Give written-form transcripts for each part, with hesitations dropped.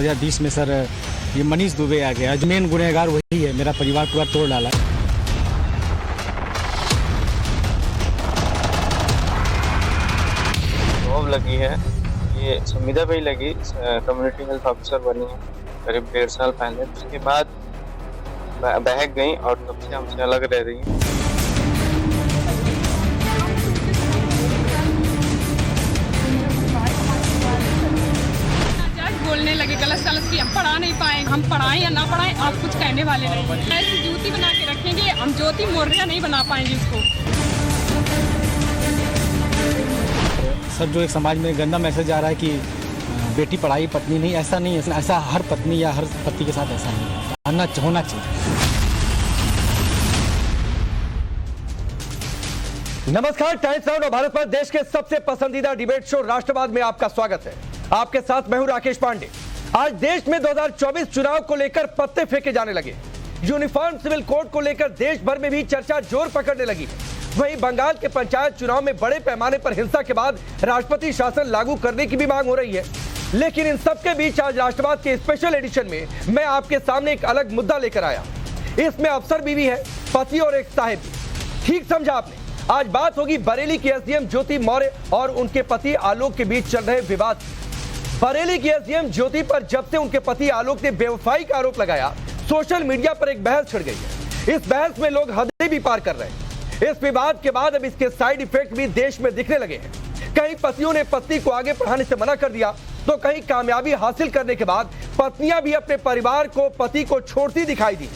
2020 में सर ये मनीष दुबे आ गया। जो मेन गुनहगार वही है, मेरा परिवार पूरा तोड़ डाला। जॉब लगी है, ये संविदा पे ही लगी, कम्युनिटी हेल्थ ऑफिसर बनी है करीब 1.5 साल पहले। उसके बाद बहक गई और तब से हमसे अलग रह रही हैं। बोलने लगे गलत कि हम पढ़ा नहीं पाएंगे, हम पढ़ाएं या ना पढ़ाएं आप कुछ कहने वाले नहीं। ऐसी जूती बना के रखेंगे, हम ज्योति मौर्य नहीं बना पाएंगे इसको। सर जो एक समाज में गंदा मैसेज आ रहा है कि बेटी पढ़ाई पत्नी नहीं, ऐसा नहीं है। ऐसा हर पत्नी या हर पति के साथ ऐसा नहीं होना चाहिए। नमस्कार, टाइम्स नाउ भारत पर देश के सबसे पसंदीदा डिबेट शो राष्ट्रवाद में आपका स्वागत है। आपके साथ मैं हूं राकेश पांडे। आज देश में 2024 चुनाव को लेकर पत्ते फेंके जाने लगे। यूनिफॉर्म सिविल कोड को लेकर देश भर में भी चर्चा जोर पकड़ने लगी। वहीं बंगाल के पंचायत चुनाव में बड़े पैमाने पर हिंसा के बाद राष्ट्रपति शासन लागू करने की भी मांग हो रही है। लेकिन इन सबके बीच आज राष्ट्रवाद के स्पेशल एडिशन में मैं आपके सामने एक अलग मुद्दा लेकर आया। इसमें अफसर बीवी है, पति और एक साहिब भी। ठीक समझा आपने। आज बात होगी बरेली की एसडीएम ज्योति मौर्य और उनके पति आलोक के बीच चल रहे विवाद। बरेली की एसडीएम ज्योति पर जब से उनके पति आलोक ने बेवफाई का आरोप लगाया, सोशल मीडिया पर एक बहस छिड़ गई है। इस बहस में लोग हदें भी पार कर रहे हैं। इस विवाद के बाद अब इसके साइड इफेक्ट भी देश में दिखने लगे हैं। कहीं पतियों ने पत्नी को आगे बढ़ाने से मना कर दिया, तो कहीं कामयाबी हासिल करने के बाद पत्नियां भी अपने परिवार को, पति को छोड़ती दिखाई दी।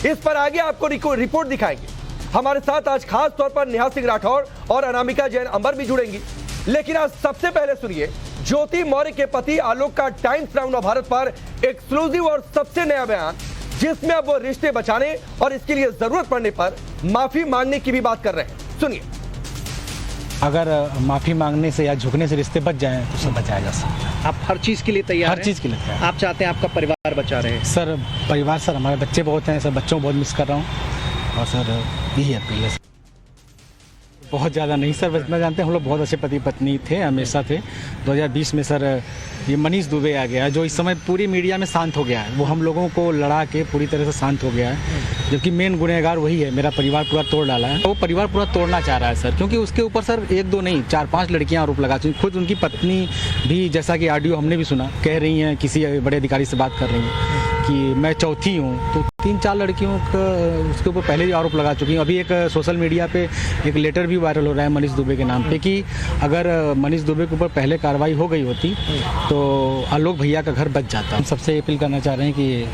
इस पर आगे आपको रिपोर्ट दिखाएंगे। हमारे साथ आज खास तौर पर नेहा सिंह राठौर और अनामिका जैन अंबर भी जुड़ेंगी। लेकिन आज सबसे पहले सुनिए ज्योति मौर्य के पति आलोक का टाइम्स नाउ भारत पर एक्सक्लूसिव और सबसे नया बयान, जिसमें अब वो रिश्ते बचाने और इसके लिए जरूरत पड़ने पर माफी मांगने की भी बात कर रहे हैं। सुनिए। अगर माफी मांगने से या झुकने से रिश्ते बच जाएं तो सब बचाया जा सकता है। आप हर चीज के लिए तैयार हैं? हर चीज के लिए तैयार। आप चाहते हैं आपका परिवार बचा रहे? सर परिवार, सर हमारे बच्चे बहुत हैं, सर बच्चों को बहुत मिस कर रहा हूँ। और सर यही अपील है। बहुत ज़्यादा नहीं सर, बस मैं जानते हैं हम लोग बहुत अच्छे पति पत्नी थे, हमेशा थे। 2020 में सर ये मनीष दुबे आ गया, जो इस समय पूरी मीडिया में शांत हो गया है। वो हम लोगों को लड़ा के पूरी तरह से शांत हो गया है, जबकि मेन गुनहगार वही है, मेरा परिवार पूरा तोड़ डाला है। वो परिवार पूरा तोड़ना चाह रहा है सर, क्योंकि उसके ऊपर सर 1-2 नहीं 4-5 लड़कियां आरोप लगा चुकी। खुद उनकी पत्नी भी, जैसा कि ऑडियो हमने भी सुना, कह रही हैं, किसी बड़े अधिकारी से बात कर रही हैं कि मैं चौथी हूँ। तो 3-4 लड़कियों का उसके ऊपर पहले ही आरोप लगा चुकी हैं। अभी एक सोशल मीडिया पे एक लेटर भी वायरल हो रहा है मनीष दुबे के नाम पे, कि अगर मनीष दुबे के ऊपर पहले कार्रवाई हो गई होती तो आलोक भैया का घर बच जाता। हम सबसे अपील करना चाह रहे हैं कि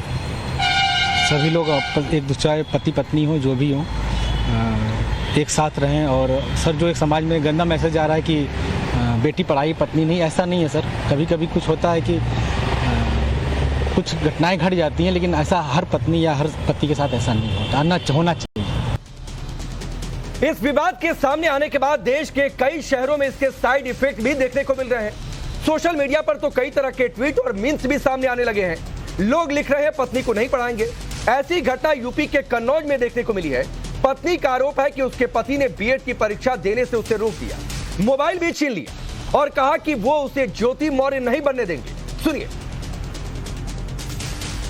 सभी लोग एक दूसरे पति पत्नी हो, जो भी हो, एक साथ रहें। और सर जो एक समाज में गंदा मैसेज आ रहा है कि बेटी पढ़ाई पत्नी नहीं, ऐसा नहीं है सर। कभी कभी कुछ होता है कि कुछ घटनाएं घट जाती हैं, लेकिन ऐसा हर पत्नी या हर पति के साथ ऐसा नहीं होना चाहिए। इस विवाद के सामने आने के बाद देश के कई शहरों में इसके साइड इफेक्ट भी देखने को मिल रहे हैं। सोशल मीडिया पर तो कई तरह के ट्वीट और मीम्स भी सामने आने लगे हैं। लोग लिख रहे हैं पत्नी को नहीं पढ़ाएंगे। ऐसी घटना यूपी के कन्नौज में देखने को मिली है। पत्नी का आरोप है कि उसके पति ने बीएड की परीक्षा देने से उसे रोक दिया, मोबाइल भी छीन लिया और कहा कि वो उसे ज्योति मौर्य नहीं बनने देंगे। सुनिए।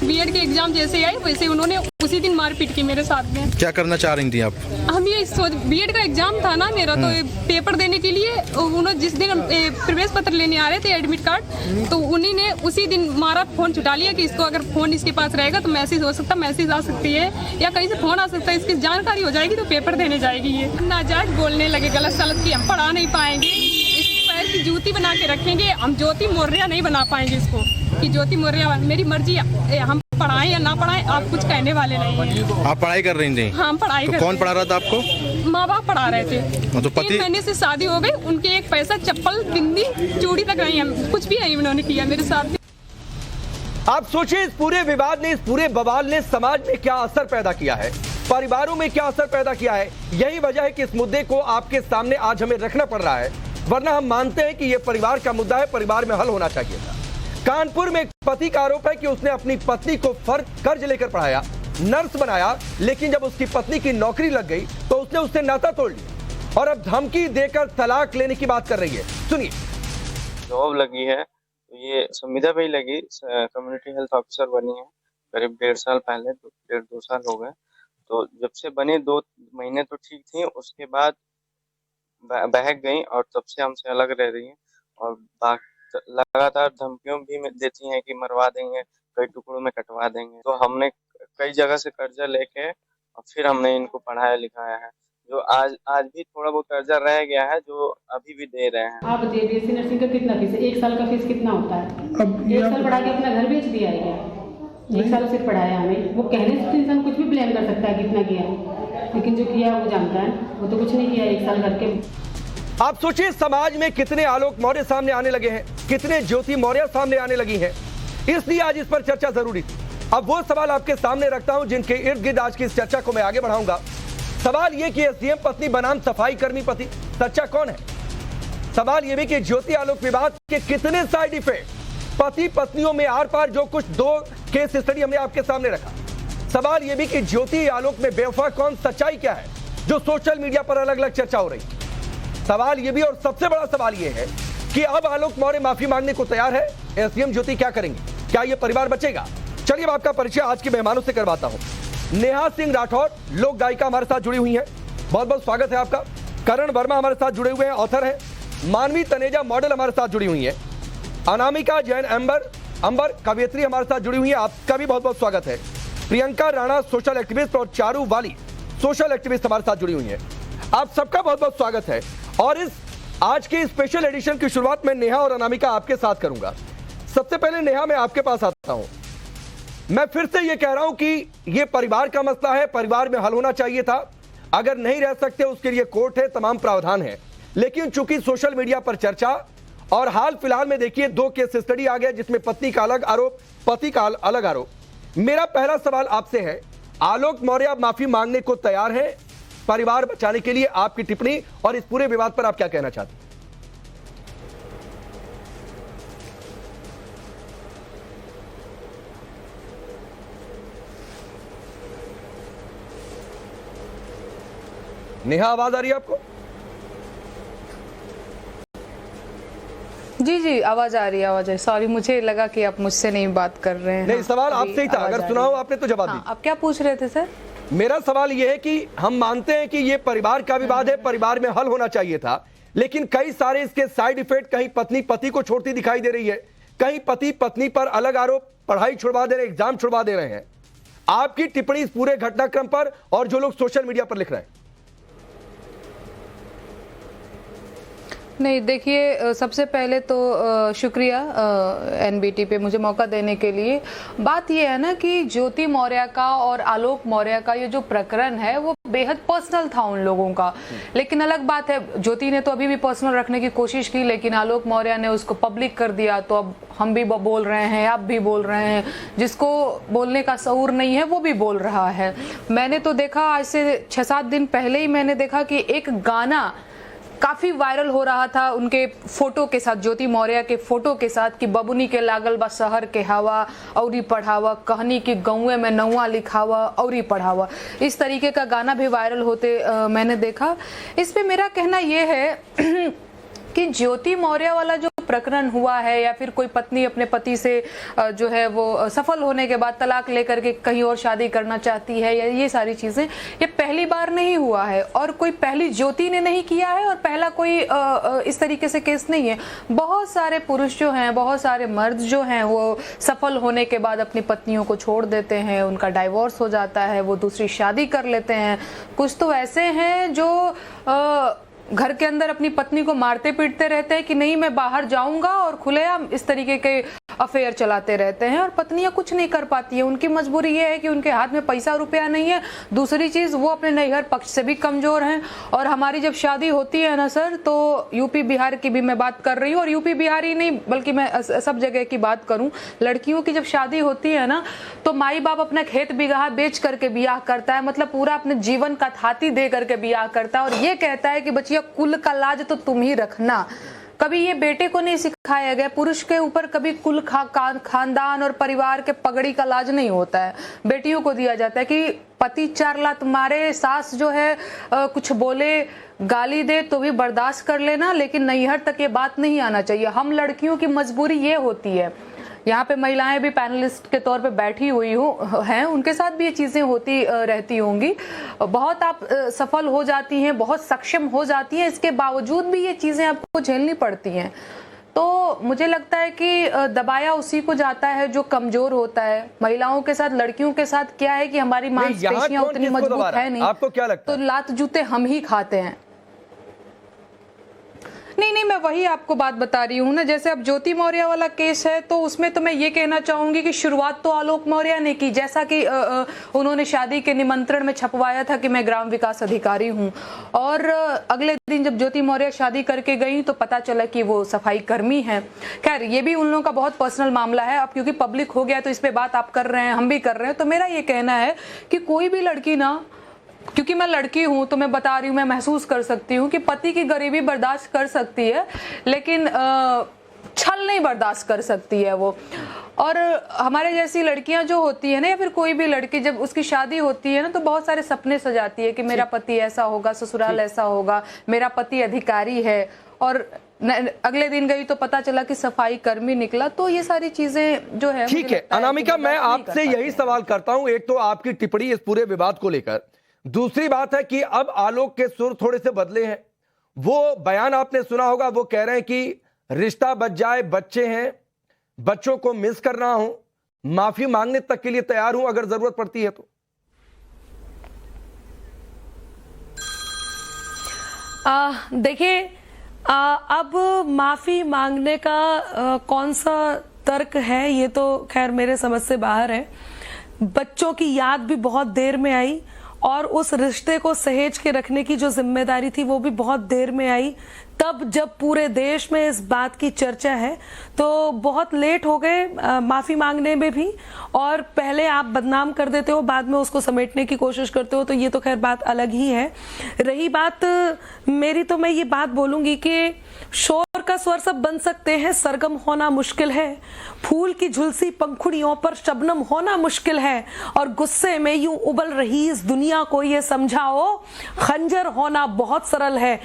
बीएड के एग्जाम जैसे आए वैसे उन्होंने उसी दिन मारपीट की मेरे साथ में। क्या करना चाह रही थी आप? हम ये बीएड का एग्जाम था ना मेरा, तो पेपर देने के लिए उन्होंने जिस दिन प्रवेश पत्र लेने आ रहे थे, एडमिट कार्ड, तो उन्हीं ने उसी दिन मारा, फोन छुटा लिया कि इसको अगर फोन इसके पास रहेगा तो मैसेज हो सकता, मैसेज आ सकती है या कहीं से फोन आ सकता है, इसकी जानकारी हो जाएगी तो पेपर देने जाएगी। ये नाजायज बोलने लगे गलत कि हम पढ़ा नहीं पाएंगे, इस पैर की जूती बना के रखेंगे, हम ज्योति मौर्य नहीं बना पाएंगे इसको, कि ज्योति मौर्य मेरी मर्जी, हम पढ़ाएं या ना पढ़ाएं आप कुछ कहने वाले नहीं। आप पढ़ाई कर रही थी? हाँ पढ़ाई तो कौन पढ़ा रहा था आपको? माँ बाप पढ़ा रहे थे। तो पति? 3 महीने से शादी हो गई, उनके एक पैसा, चप्पल, बिंदी, चूड़ी तक नहीं है, कुछ भी नहीं उन्होंने किया मेरे साथ। आप सोचिए, इस पूरे विवाद ने, इस पूरे बवाल ने समाज में क्या असर पैदा किया है, परिवारों में क्या असर पैदा किया है। यही वजह है कि इस मुद्दे को आपके सामने आज हमें रखना पड़ रहा है, वरना हम मानते हैं कि यह परिवार का मुद्दा है, परिवार में हल होना चाहिए था। कानपुर में एक पति का आरोप है कि उसने अपनी पत्नी को कर्ज लेकर पढ़ाया, नर्स बनाया, लेकिन जब उसकी पत्नी की नौकरी लग गई तो उसने उससे नाता तोड़ लिया और अब धमकी देकर तलाक लेने की बात कर रही है। सुनिए। जॉब लगी है, तो ये संविदा भाई लगी कम्युनिटी हेल्थ ऑफिसर बनी है करीब 1.5 साल पहले, 1.5-2 साल हो गए। तो जब से बनी 2 महीने तो ठीक थी, उसके बाद बहक गई और तब से हमसे अलग रह रही हैं और लगातार धमकियों भी देती हैं कि मरवा देंगे, कई टुकड़ों में कटवा देंगे। तो हमने कई जगह से कर्जा लेके और फिर हमने इनको पढ़ाया लिखाया है, जो आज भी थोड़ा बहुत कर्जा रह गया है जो अभी भी दे रहे हैं। आप बीएससी नर्सिंग का कितना फीस है? 1 साल का फीस कितना होता है? अब 1 साल पढ़ा के अपना घर बेच दिया है क्या? 1 साल सिर्फ पढ़ाया हमें। वो कहने से तो इंसान कुछ भी ब्लेम कर सकता है कितना किया है, लेकिन जो किया वो जानता है। वो तो कुछ नहीं किया 1 साल करके। आप सोचिए समाज में कितने आलोक मौर्य सामने आने लगे हैं, कितने ज्योति मौर्य सामने आने लगी हैं, इसलिए आज इस पर चर्चा जरूरी थी। अब वो सवाल आपके सामने रखता हूं जिनके इर्द गिर्द आज की इस चर्चा को मैं आगे बढ़ाऊंगा। सवाल ये कि एसडीएम पत्नी बनाम सफाई कर्मी पति, सच्चा कौन है? सवाल ये भी कि ज्योति आलोक विवाद के कितने साइड इफेक्ट पति पत्नियों में आर पार, जो कुछ 2 केस स्टडी हमने आपके सामने रखा। सवाल ये भी कि ज्योति आलोक में बेवफा कौन, सच्चाई क्या है, जो सोशल मीडिया पर अलग अलग चर्चा हो रही। सवाल ये भी और सबसे बड़ा सवाल ये है कि अब आलोक मौर्य माफी मांगने को तैयार है, एसडीएम ज्योति क्या करेंगे, क्या ये परिवार बचेगा? चलिए अब आपका परिचय आज के मेहमानों से करवाता हूं। नेहा सिंह राठौर लोक गायिका हमारे साथ जुड़ी हुई हैं, बहुत बहुत स्वागत है आपका। करण वर्मा हमारे साथ जुड़े हुए हैं, ऑथर है। मानवी तनेजा मॉडल हमारे साथ जुड़ी हुई है। अनामिका जैन अंबर कवियत्री हमारे साथ जुड़ी हुई है, आपका भी बहुत बहुत स्वागत है। प्रियंका राणा सोशल एक्टिविस्ट और चारू वाली सोशल एक्टिविस्ट हमारे साथ जुड़ी हुई है, आप सबका बहुत बहुत स्वागत है। और इस आज के स्पेशल एडिशन की शुरुआत में नेहा और अनामिका आपके साथ करूंगा। सबसे पहले नेहा मैं आपके पास आता हूं। मैं फिर से यह कह रहा हूं कि यह परिवार का मसला है, परिवार में हल होना चाहिए था। अगर नहीं रह सकते उसके लिए कोर्ट है, तमाम प्रावधान है, लेकिन चूंकि सोशल मीडिया पर चर्चा और हाल फिलहाल में देखिए 2 केस स्टडी आ गया जिसमें पत्नी का अलग आरोप, पति का अलग आरोप। मेरा पहला सवाल आपसे है, आलोक मौर्य माफी मांगने को तैयार है परिवार बचाने के लिए, आपकी टिप्पणी और इस पूरे विवाद पर आप क्या कहना चाहते हैं? नेहा आवाज आ रही है आपको? जी आवाज आ रही है। सॉरी, मुझे लगा कि आप मुझसे नहीं बात कर रहे हैं। नहीं, सवाल आपसे ही था, अगर सुनाओ आपने तो जवाब दीजिए। आप क्या पूछ रहे थे सर? मेरा सवाल यह है कि हम मानते हैं कि ये परिवार का विवाद है, परिवार में हल होना चाहिए था, लेकिन कई सारे इसके साइड इफेक्ट, कहीं पत्नी पति को छोड़ती दिखाई दे रही है, कहीं पति पत्नी पर अलग आरोप, पढ़ाई छुड़वा दे रहे, एग्जाम छुड़वा दे रहे हैं। आपकी टिप्पणी इस पूरे घटनाक्रम पर और जो लोग सोशल मीडिया पर लिख रहे हैं? नहीं, देखिए सबसे पहले तो शुक्रिया एनबीटी पे मुझे मौका देने के लिए। बात ये है ना कि ज्योति मौर्य का और आलोक मौर्य का ये जो प्रकरण है वो बेहद पर्सनल था उन लोगों का, लेकिन अलग बात है, ज्योति ने तो अभी भी पर्सनल रखने की कोशिश की, लेकिन आलोक मौर्य ने उसको पब्लिक कर दिया। तो अब हम भी बोल रहे हैं, आप भी बोल रहे हैं, जिसको बोलने का शऊर नहीं है वो भी बोल रहा है। मैंने तो देखा आज से 6-7 दिन पहले ही मैंने देखा कि एक गाना काफी वायरल हो रहा था उनके फोटो के साथ, ज्योति मौर्य के फोटो के साथ, कि बबुनी के लागल बा शहर के हवा औरी पढ़ावा, कहनी की गौए में नौवा लिखावा औरी पढ़ावा, इस तरीके का गाना भी वायरल होते मैंने देखा। इस पे मेरा कहना यह है कि ज्योति मौर्य वाला जो प्रकरण हुआ है, या फिर कोई पत्नी अपने पति से जो है वो सफल होने के बाद तलाक लेकर के कहीं और शादी करना चाहती है, या ये सारी चीजें, ये पहली बार नहीं हुआ है और कोई पहली ज्योति ने नहीं किया है और पहला कोई इस तरीके से केस नहीं है। बहुत सारे पुरुष जो हैं, बहुत सारे मर्द जो हैं, वो सफल होने के बाद अपनी पत्नियों को छोड़ देते हैं, उनका डाइवोर्स हो जाता है, वो दूसरी शादी कर लेते हैं। कुछ तो ऐसे हैं जो घर के अंदर अपनी पत्नी को मारते पीटते रहते हैं कि नहीं मैं बाहर जाऊंगा, और खुलेआम इस तरीके के अफेयर चलाते रहते हैं, और पत्नियां कुछ नहीं कर पाती है। उनकी मजबूरी ये है कि उनके हाथ में पैसा रुपया नहीं है। दूसरी चीज, वो अपने नैहर पक्ष से भी कमजोर हैं। और हमारी जब शादी होती है ना सर, तो यूपी बिहार की भी मैं बात कर रही हूँ, और यूपी बिहार ही नहीं बल्कि मैं सब जगह की बात करूं, लड़कियों की जब शादी होती है ना, तो माई बाप अपना खेत बिगहा बेच करके बियाह करता है, मतलब पूरा अपने जीवन का थाती दे करके बियाह करता है, और ये कहता है कि बचिया कुल का लाज तो तुम ही रखना। कभी ये बेटे को नहीं सिखाया गया, पुरुष के ऊपर कभी कुल खानदान और परिवार के पगड़ी का लाज नहीं होता है, बेटियों को दिया जाता है कि पति 4 लात मारे, सास जो है कुछ बोले, गाली दे तो भी बर्दाश्त कर लेना, लेकिन नैहर तक ये बात नहीं आना चाहिए। हम लड़कियों की मजबूरी ये होती है, यहाँ पे महिलाएं भी पैनलिस्ट के तौर पे बैठी हुई हैं, उनके साथ भी ये चीजें होती रहती होंगी। बहुत आप सफल हो जाती हैं, बहुत सक्षम हो जाती हैं, इसके बावजूद भी ये चीजें आपको झेलनी पड़ती हैं। तो मुझे लगता है कि दबाया उसी को जाता है जो कमजोर होता है। महिलाओं के साथ, लड़कियों के साथ क्या है कि हमारी मांसपेशियां उतनी मजबूत है नहीं, आपको क्या लगता है? तो लात जूते हम ही खाते हैं। नहीं, मैं वही आपको बात बता रही हूँ ना, जैसे अब ज्योति मौर्य वाला केस है तो उसमें तो मैं ये कहना चाहूंगी कि शुरुआत तो आलोक मौर्य ने की, जैसा कि उन्होंने शादी के निमंत्रण में छपवाया था कि मैं ग्राम विकास अधिकारी हूँ, और अगले दिन जब ज्योति मौर्य शादी करके गई तो पता चला कि वो सफाई कर्मी है। खैर ये भी उन लोगों का बहुत पर्सनल मामला है, अब क्योंकि पब्लिक हो गया तो इस पे बात आप कर रहे हैं, हम भी कर रहे हैं। तो मेरा ये कहना है कि कोई भी लड़की ना, क्योंकि मैं लड़की हूं तो मैं बता रही हूं, मैं महसूस कर सकती हूं कि पति की गरीबी बर्दाश्त कर सकती है, लेकिन छल नहीं बर्दाश्त कर सकती है वो। और हमारे जैसी लड़कियां जो होती है ना, या फिर कोई भी लड़की जब उसकी शादी होती है ना, तो बहुत सारे सपने सजाती है कि मेरा पति ऐसा होगा, ससुराल ऐसा होगा, मेरा पति अधिकारी है, और अगले दिन गई तो पता चला कि सफाई कर्मी निकला। तो ये सारी चीजें जो है, ठीक है अनामिका, मैं आपसे यही सवाल करता हूं, एक तो आपकी टिप्पणी इस पूरे विवाद को लेकर, दूसरी बात है कि अब आलोक के सुर थोड़े से बदले हैं। वो बयान आपने सुना होगा, वो कह रहे हैं कि रिश्ता बच जाए, बच्चे हैं, बच्चों को मिस कर रहा हूं, माफी मांगने तक के लिए तैयार हूं अगर जरूरत पड़ती है तो। देखिए, अब माफी मांगने का कौन सा तर्क है, ये तो खैर मेरे समझ से बाहर है। बच्चों की याद भी बहुत देर में आई, और उस रिश्ते को सहेज के रखने की जो जिम्मेदारी थी वो भी बहुत देर में आई। तब जब पूरे देश में इस बात की चर्चा है तो बहुत लेट हो गए माफी मांगने में भी, और पहले आप बदनाम कर देते हो, बाद में उसको समेटने की कोशिश करते हो, तो ये तो खैर बात अलग ही है। रही बात मेरी, तो मैं ये बात बोलूंगी कि शोर का स्वर सब बन सकते हैं, सरगम होना मुश्किल है, फूल की झुलसी पंखुड़ियों पर शबनम होना मुश्किल है, और गुस्से में यूं उबल रही इस दुनिया को ये समझाओ, खंजर होना बहुत सरल है,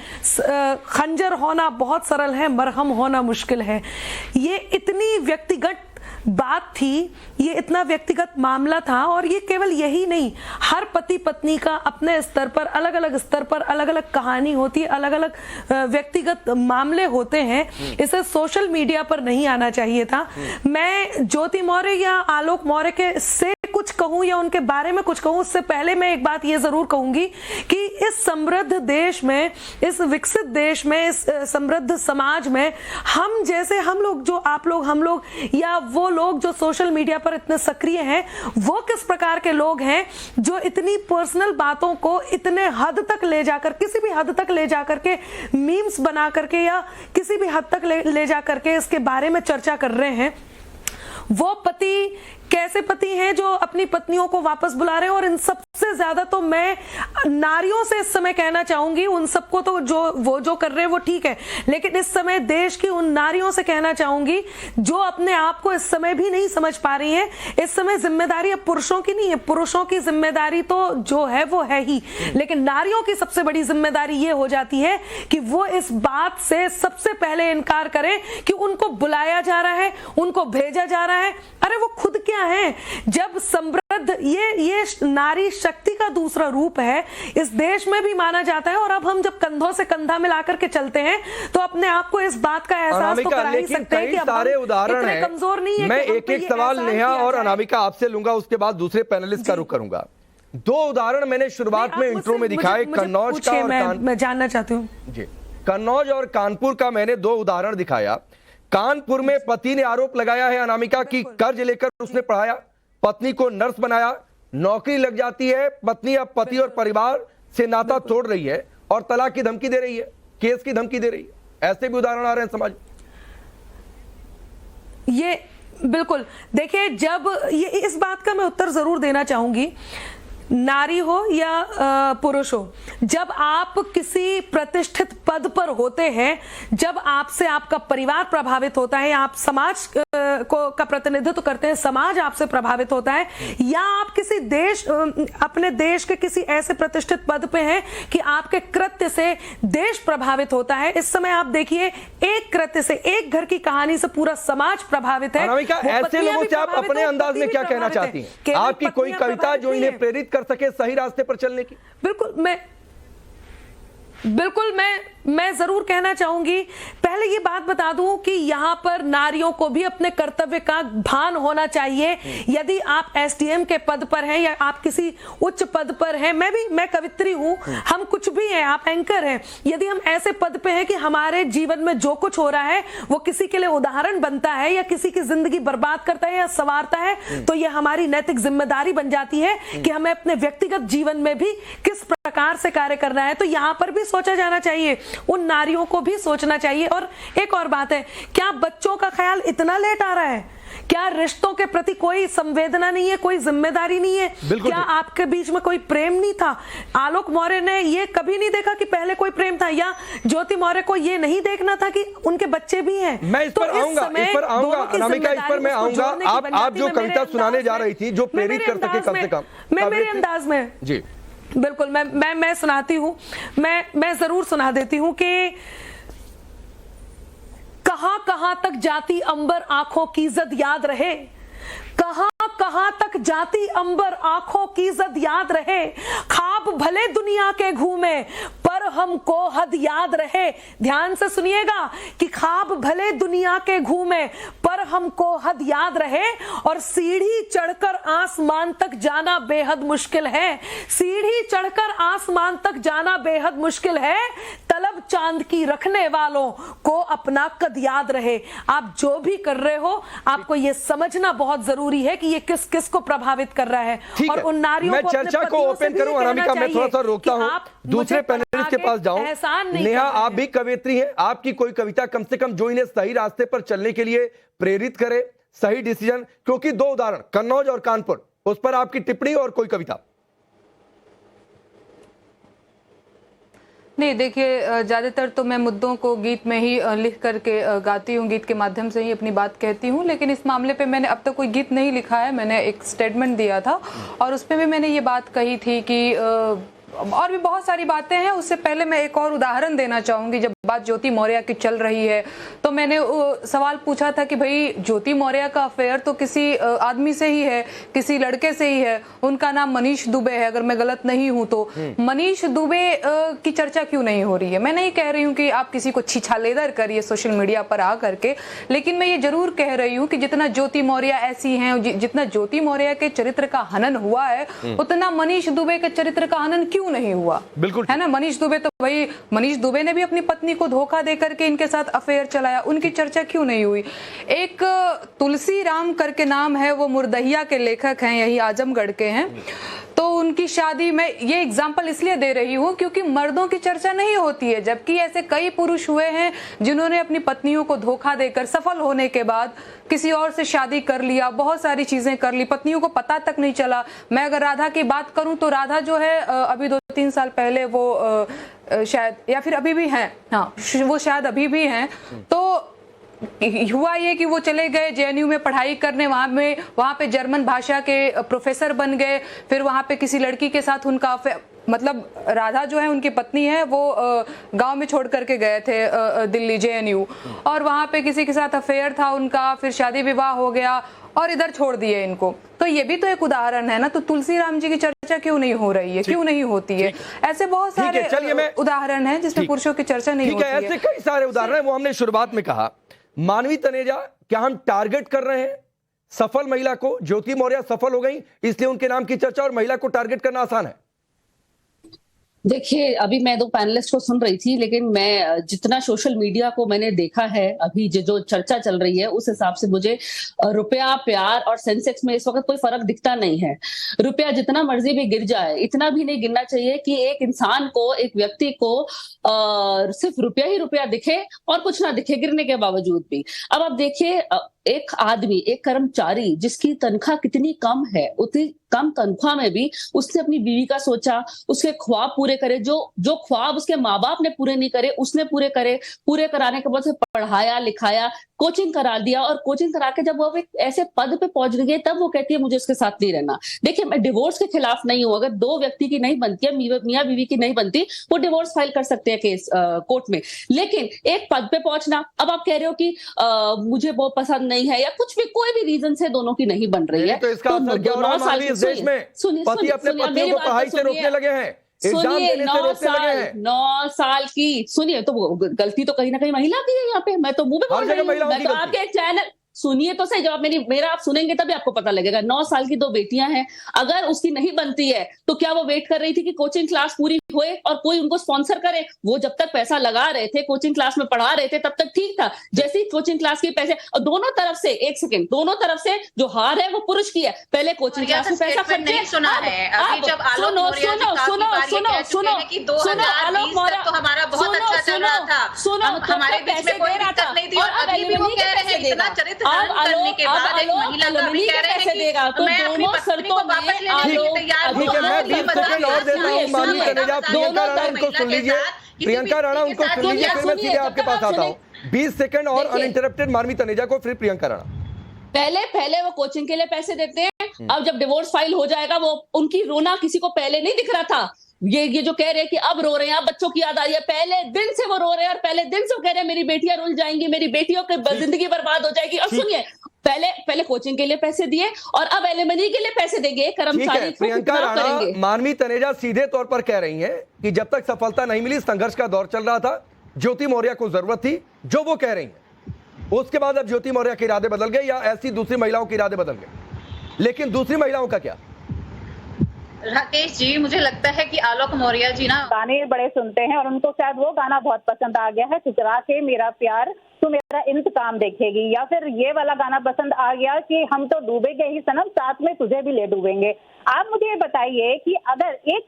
खंजर होना बहुत सरल है, मरहम होना मुश्किल है। ये इतनी व्यक्तिगत बात थी, ये इतना व्यक्तिगत मामला था, और ये केवल यही नहीं, हर पति पत्नी का अपने स्तर पर, अलग अलग स्तर पर अलग अलग कहानी होती है, अलग अलग व्यक्तिगत मामले होते हैं। इसे सोशल मीडिया पर नहीं आना चाहिए था। मैं ज्योति मौर्य या आलोक मौर्य के से कुछ कहूं या उनके बारे में कुछ कहूं, उससे पहले मैं एक बात ये जरूर कहूंगी कि इस समृद्ध देश में, इस विकसित देश में, इस समृद्ध समाज में हम जैसे, हम लोग जो, आप लोग, हम लोग, या वो लोग जो सोशल मीडिया पर इतने सक्रिय हैं, वो किस प्रकार के लोग हैं जो इतनी पर्सनल बातों को इतने हद तक ले जाकर, किसी भी हद तक ले जाकर के मीम्स बना करके या किसी भी हद तक ले जाकर के इसके बारे में चर्चा कर रहे हैं। वो पति कैसे पति हैं जो अपनी पत्नियों को वापस बुला रहे हैं, और इन सबसे ज्यादा तो मैं नारियों से इस समय कहना चाहूंगी, उन सबको तो जो कर रहे हैं वो ठीक है, लेकिन इस समय देश की उन नारियों से कहना चाहूंगी जो अपने आप को इस समय भी नहीं समझ पा रही हैं। इस समय जिम्मेदारी अब पुरुषों की नहीं है, पुरुषों की जिम्मेदारी तो जो है वो है ही, लेकिन नारियों की सबसे बड़ी जिम्मेदारी ये हो जाती है कि वो इस बात से सबसे पहले इनकार करें कि उनको बुलाया जा रहा है, उनको भेजा जा रहा है। अरे वो खुद क्या है? जब समृद्ध, ये नारी शक्ति का दूसरा रूप है, इस देश में भी माना जाता है, और अब हम जब कंधों से कंधा मिलाकर के चलते हैं तो अपने आप को इस बात का एहसास तो करा ही सकते हैं कि अब सारे उदाहरण हैं, कमजोर नहीं है। मैं एक एक सवाल नेहा और अनामिका आपसे लूंगा, उसके बाद दूसरे पैनलिस्ट का रुख करूंगा। 2 उदाहरण मैंने शुरुआत में इंट्रो में दिखाए, कन्नौज का और मैं जानना चाहती हूँ जी, कन्नौज और कानपुर का मैंने 2 उदाहरण दिखाया। कानपुर में पति ने आरोप लगाया है अनामिका की कर्ज लेकर उसने पढ़ाया, पत्नी को नर्स बनाया, नौकरी लग जाती है, पत्नी अब पति और परिवार से नाता तोड़ रही है और तलाक की धमकी दे रही है, केस की धमकी दे रही है। ऐसे भी उदाहरण आ रहे हैं समाज। ये बिल्कुल, देखिए, जब ये, इस बात का मैं उत्तर जरूर देना चाहूंगी, नारी हो या पुरुष हो, जब आप किसी प्रतिष्ठित पद पर होते हैं, जब आपसे आपका परिवार प्रभावित होता है, आप समाज का प्रतिनिधित्व करते हैं, समाज आपसे प्रभावित होता है, या आप किसी अपने देश के किसी ऐसे प्रतिष्ठित पद पे हैं कि आपके कृत्य से देश प्रभावित होता है। इस समय आप देखिए, एक कृत्य से, एक घर की कहानी से पूरा समाज प्रभावित है। अनामिका, ऐसे लोगों से आप अपने अंदाज में क्या कहना चाहती हैं? आपकी कोई कविता जो इन्हें प्रेरित कर सके सही रास्ते पर चलने की? बिल्कुल मैं जरूर कहना चाहूंगी। पहले ये बात बता दूं कि यहां पर नारियों को भी अपने कर्तव्य का भान होना चाहिए। यदि आप एसडीएम के पद पर हैं या आप किसी उच्च पद पर हैं, मैं कवित्री हूं, हम कुछ भी हैं, आप एंकर हैं, यदि हम ऐसे पद पे हैं कि हमारे जीवन में जो कुछ हो रहा है वो किसी के लिए उदाहरण बनता है या किसी की जिंदगी बर्बाद करता है या संवारता है, तो यह हमारी नैतिक जिम्मेदारी बन जाती है कि हमें अपने व्यक्तिगत जीवन में भी किस प्रकार से कार्य करना है। तो यहां पर भी सोचा जाना चाहिए, उन नारियों को भी सोचना चाहिए। और एक और बात है, क्या बच्चों का ख्याल इतना लेट आ रहा है? क्या रिश्तों के प्रति कोई संवेदना नहीं है, कोई जिम्मेदारी नहीं है? क्या आपके बीच में कोई प्रेम नहीं था? आलोक मौर्य ने ये कभी नहीं देखा कि पहले कोई प्रेम था, या ज्योति मौर्य को ये नहीं देखना था कि उनके बच्चे भी हैं? मैं इस पर आऊंगा अनामिका, इस पर मैं आऊंगा। आप जो कविता सुनाने जा रही थी, जो प्रेरित कर सके कम से कम, मेरे अंदाज में जी बिल्कुल मैं सुनाती हूं, मैं जरूर सुना देती हूं कि कहां कहां तक जाती अंबर आंखों की इज्जत याद रहे, कहां कहां तक जाती अंबर आंखों की इज्जत याद रहे, ख्वाब भले दुनिया के घूमे पर हमको हद याद रहे। ध्यान से सुनिएगा कि ख्वाब भले दुनिया के घूमे पर हमको हद याद रहे, और सीढ़ी चढ़कर आसमान तक जाना बेहद मुश्किल है, सीढ़ी चढ़कर आसमान तक जाना बेहद मुश्किल है, तलब चांद की रखने वालों को अपना कद याद रहे। आप जो भी कर रहे हो, आपको यह समझना बहुत जरूरी है कि ये किस किस को प्रभावित कर रहा है। और उन नारियों मैं को चर्चा को ओपन करूं अनामिका, मैं थोड़ा सा रोकता हूं, दूसरे पैनलिस्ट के पास जाऊं। नेहा, आप भी कवियत्री हैं, आपकी कोई कविता कम से कम जो इन्हें सही रास्ते पर चलने के लिए प्रेरित करे, सही डिसीजन, क्योंकि दो उदाहरण कन्नौज और कानपुर, उस पर आपकी टिप्पणी और कोई कविता? नहीं, देखिए, ज़्यादातर तो मैं मुद्दों को गीत में ही लिख करके गाती हूँ, गीत के माध्यम से ही अपनी बात कहती हूँ। लेकिन इस मामले पे मैंने अब तक कोई गीत नहीं लिखा है, मैंने एक स्टेटमेंट दिया था और उसमें भी मैंने ये बात कही थी कि और भी बहुत सारी बातें हैं। उससे पहले मैं एक और उदाहरण देना चाहूंगी। जब बात ज्योति मौर्य की चल रही है तो मैंने सवाल पूछा था कि भाई ज्योति मौर्य का अफेयर तो किसी आदमी से ही है, किसी लड़के से ही है, उनका नाम मनीष दुबे है, अगर मैं गलत नहीं हूं तो। मनीष दुबे की चर्चा क्यों नहीं हो रही है? मैं नहीं कह रही हूँ कि आप किसी को छिछालेदर करिए सोशल मीडिया पर आ करके, लेकिन मैं ये जरूर कह रही हूँ कि जितना ज्योति मौर्य ऐसी हैं, जितना ज्योति मौर्य के चरित्र का हनन हुआ है, उतना मनीष दुबे के चरित्र का हनन क्यों नहीं हुआ? बिल्कुल है ना। मनीष दुबे तो भाई, मनीष दुबे ने भी अपनी पत्नी को धोखा दे करके इनके साथ अफेयर चलाया, उनकी चर्चा क्यों नहीं हुई? एक तुलसी राम करके नाम है, वो मुर्दहिया के लेखक हैं, यही आजमगढ़ के हैं। तो उनकी शादी में ये एग्जाम्पल इसलिए दे रही हूँ क्योंकि मर्दों की चर्चा नहीं होती है, जबकि ऐसे कई पुरुष हुए हैं जिन्होंने अपनी पत्नियों को धोखा देकर सफल होने के बाद किसी और से शादी कर लिया, बहुत सारी चीजें कर ली, पत्नियों को पता तक नहीं चला। मैं अगर राधा की बात करूं तो राधा जो है अभी 2-3 साल पहले वो शायद, या फिर अभी भी हैं, हाँ वो शायद अभी भी हैं, तो हुआ ये कि वो चले गए जेएनयू में पढ़ाई करने, वहां पे जर्मन भाषा के प्रोफेसर बन गए, फिर वहां पे किसी लड़की के साथ उनका मतलब राधा जो है उनकी पत्नी है, वो गांव में छोड़ करके गए थे दिल्ली जेएनयू, और वहां पे किसी के साथ अफेयर था उनका, फिर शादी विवाह हो गया और इधर छोड़ दिए इनको। तो ये भी तो एक उदाहरण है ना। तो तुलसी राम जी की चर्चा क्यों नहीं हो रही है, क्यों नहीं होती है? ऐसे बहुत सारे उदाहरण हैं जिसमें पुरुषों की चर्चा नहीं होती है। ऐसे कई सारे उदाहरण हैं। वो हमने शुरुआत में कहा, मानवी तनेजा, क्या हम टारगेट कर रहे हैं सफल महिला को? ज्योति मौर्य सफल हो गई इसलिए उनके नाम की चर्चा, और महिला को टारगेट करना आसान है? देखिए, अभी मैं 2 पैनलिस्ट को सुन रही थी, लेकिन मैं जितना सोशल मीडिया को मैंने देखा है, अभी जो चर्चा चल रही है, उस हिसाब से मुझे रुपया, प्यार और सेंसेक्स में इस वक्त कोई फर्क दिखता नहीं है। रुपया जितना मर्जी भी गिर जाए, इतना भी नहीं गिरना चाहिए कि एक इंसान को, एक व्यक्ति को सिर्फ रुपया ही रुपया दिखे और कुछ ना दिखे गिरने के बावजूद भी। अब आप देखिए, एक आदमी, एक कर्मचारी जिसकी तनख्वाह कितनी कम है, उतनी कम तनख्वाह में भी उसने अपनी बीवी का सोचा, उसके ख्वाब पूरे पूरे करे, जो ख्वाब उसके माँ बाप ने पूरे नहीं करे उसने पूरे करे, पूरे कराने के बाद से पढ़ाया लिखाया, कोचिंग करा दिया, और कोचिंग करा के जब वो एक ऐसे पद पे पहुंच गई तब वो कहती है मुझे उसके साथ नहीं रहना। देखिए, मैं डिवोर्स के खिलाफ नहीं हूं, अगर दो व्यक्ति की नहीं बनती है, मियां बीवी की नहीं बनती, वो डिवोर्स फाइल कर सकते हैं केस कोर्ट में, लेकिन एक पद पे पहुंचना, अब आप कह रहे हो कि मुझे वो पसंद नहीं है या कुछ भी, कोई भी रीजन से दोनों की नहीं बन रही है, तो इसका असर क्या हो रहा है मानवी इस देश में? पति अपने पत्नियों को पढ़ाई से रोकने लगे हैं, एग्जाम देने से रोकने लगे हैं। 9 साल की, सुनिए, तो गलती तो कहीं ना कहीं महिला की है यहाँ पे, मैं तो मुंह पे बोल रही हूँ, मैं तो आपके चैनल सुनिए तो सही, जब मेरा आप सुनेंगे तभी आपको पता लगेगा। 9 साल की 2 बेटियां हैं, अगर उसकी नहीं बनती है तो क्या वो वेट कर रही थी कि कोचिंग क्लास पूरी होए और कोई उनको स्पॉन्सर करे? वो जब तक पैसा लगा रहे थे, कोचिंग क्लास में पढ़ा रहे थे, तब तक ठीक था। जैसे ही कोचिंग क्लास के पैसे, और दोनों तरफ से, एक सेकेंड, दोनों तरफ से जो हार है वो पुरुष की है। पहले कोचिंग क्लास में पैसा खर्च नहीं सुना है, अभी जब सुनो आलोक मौर्य तो हमारा बहुत अच्छा चल रहा था, सुनो हमारे बीच में कोई दिक्कत नहीं थी, और अभी भी वो कह रहे हैं इतना चरित्र करने के बाद एक महिला का भी कह रहे हैं कि मैं अपनी पत्नी को वापस लेने के लिए तैयार हूं। ठीक है, मैं 20 सेकंड और देता हूं मानवी तनेजा। प्रियंका राणा उनको सुन लीजिए, प्रियंका राणा उनको सुन लीजिए, फिर मैं सीधे आपके पास आता हूं। 20 सेकंड और अनइंटरप्टेड मानवी तनेजा को, फिर प्रियंका राणा। पहले वो कोचिंग के लिए पैसे देते हैं, अब जब डिवोर्स फाइल हो जाएगा, वो उनकी रोना किसी को पहले नहीं दिख रहा था। ये जो कह रहे हैं कि अब रो रहे हैं, अब बच्चों की याद आ रही है, पहले दिन से वो रो रहे हैं, और पहले दिन से वो कह रहे हैं मेरी बेटियां रुल जाएंगी, मेरी बेटियों की जिंदगी बर्बाद हो जाएगी। और सुनिए, पहले कोचिंग के लिए पैसे दिए और अब एलिमनी के लिए पैसे देंगे कर्मचारी। प्रियंका राणा, मानवी तनेजा सीधे तौर पर कह रही हैं कि जब तक सफलता नहीं मिली, संघर्ष का दौर चल रहा था, ज्योति मौर्य को जरूरत थी, जो वो कह रही हैं। उसके बाद अब ज्योति मौर्य के इरादे बदल गए या ऐसी दूसरी महिलाओं के इरादे बदल गए, लेकिन दूसरी महिलाओं का क्या? राकेश जी, मुझे लगता है कि आलोक मौर्य जी ना गाने बड़े सुनते हैं और उनको शायद वो गाना बहुत पसंद आ गया है, ठुकरा के मेरा प्यार तू मेरा इंतकाम देखेगी, या फिर ये वाला गाना पसंद आ गया कि हम तो डूबेंगे ही सनम, साथ में तुझे भी ले डूबेंगे। आप मुझे ये बताइए कि अगर एक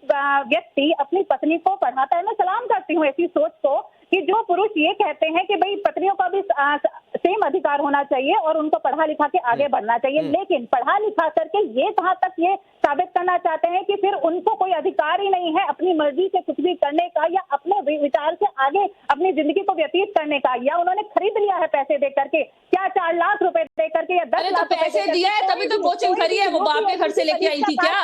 व्यक्ति अपनी पत्नी को पढ़ाता है, मैं सलाम करती हूँ ऐसी सोच को कि जो पुरुष ये कहते हैं कि भाई पत्नियों का भी सेम अधिकार होना चाहिए और उनको पढ़ा लिखा के आगे बढ़ना चाहिए, लेकिन पढ़ा लिखा करके ये कहाँ तक ये साबित करना चाहते हैं कि फिर उनको कोई अधिकार ही नहीं है अपनी मर्जी से कुछ भी करने का, या अपने विचार से आगे अपनी जिंदगी को व्यतीत करने का, या उन्होंने खरीद लिया है पैसे दे करके, क्या 4 लाख रुपए दे करके या 10 लाख पैसे दिया है तभी तो कोचिंग करी है, वो बाप के घर से लेके आई थी क्या?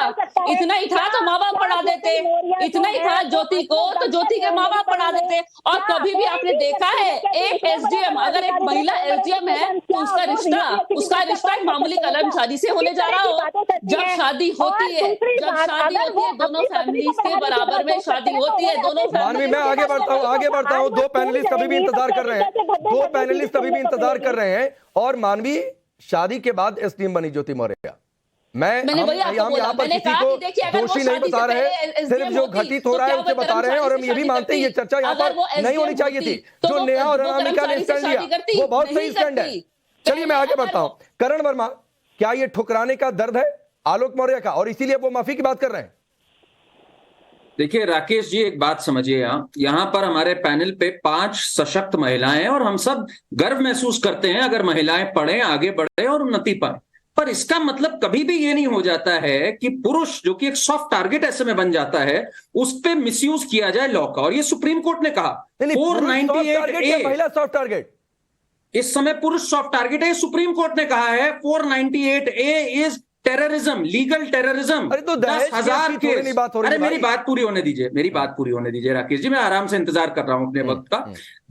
इतना ही था तो माँ बाप पढ़ा देते, इतना ही था ज्योति को तो ज्योति के माँ बाप पढ़ा देते। और कभी भी आपने देखा है एक एसडीएम, अगर एक महिला एसडीएम है तो उसका रिश्ता एक मामूली कलम शादी से होने जा रहा हो? जब शादी होती है, दोनों फैमिलीज के बराबर में शादी होती है, दोनों मानवी, मैं आगे बढ़ता हूँ। 2 पैनलिस्ट अभी भी इंतजार कर रहे हैं, 2 पैनलिस्ट अभी भी इंतजार कर रहे हैं। और मानवी, शादी के बाद एसडीएम बनी ज्योति मौर्य। हम यहाँ पर किसी को दोषी नहीं बता रहे, सिर्फ जो घटित हो रहा है उसे बता रहे हैं, और हम ये भी मानते हैं ये चर्चा यहाँ पर नहीं होनी चाहिए थी। जो नेहा और अनामिका ने स्टैंड लिया वो बहुत सही स्टैंड है। चलिए मैं आगे बढ़ता हूँ। करण वर्मा, क्या ये ठुकराने का दर्द है आलोक मौर्य का, और इसीलिए वो माफी की बात कर रहे हैं? देखिए राकेश जी, एक बात समझिए, यहाँ पर हमारे पैनल पे 5 सशक्त महिलाएं हैं और हम सब गर्व महसूस करते हैं अगर महिलाएं पढ़ें, आगे बढ़े और उन्नति पाए। पर इसका मतलब कभी भी ये नहीं हो जाता है कि पुरुष जो कि एक सॉफ्ट टारगेट ऐसे में बन जाता है, उस पे मिसयूज किया जाए लॉ का। और ये सुप्रीम कोर्ट ने कहा 498A महिला सॉफ्ट टारगेट, इस समय पुरुष सॉफ्ट टारगेट है, सुप्रीम कोर्ट ने कहा है 498A is terrorism, legal terrorism. अरे तो 10,000 केस। अरे मेरी बात पूरी होने दीजिए, राकेश जी, मैं आराम से इंतजार कर रहा हूं अपने वक्त का।